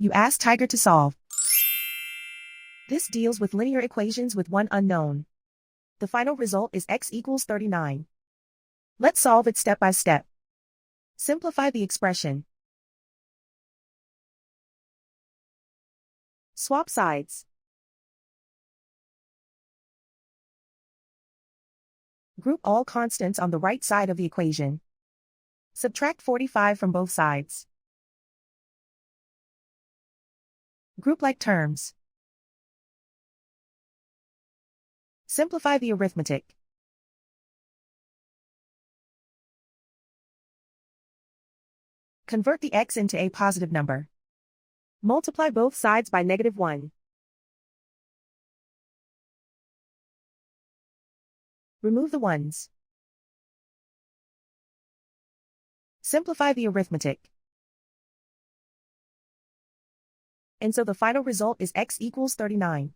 You ask Tiger to solve. This deals with linear equations with one unknown. The final result is x equals 39. Let's solve it step by step. Simplify the expression. Swap sides. Group all constants on the right side of the equation. Subtract 45 from both sides. Group like terms. Simplify the arithmetic. Convert the x into a positive number. Multiply both sides by -1. Remove the ones. Simplify the arithmetic. And so the final result is x equals 39.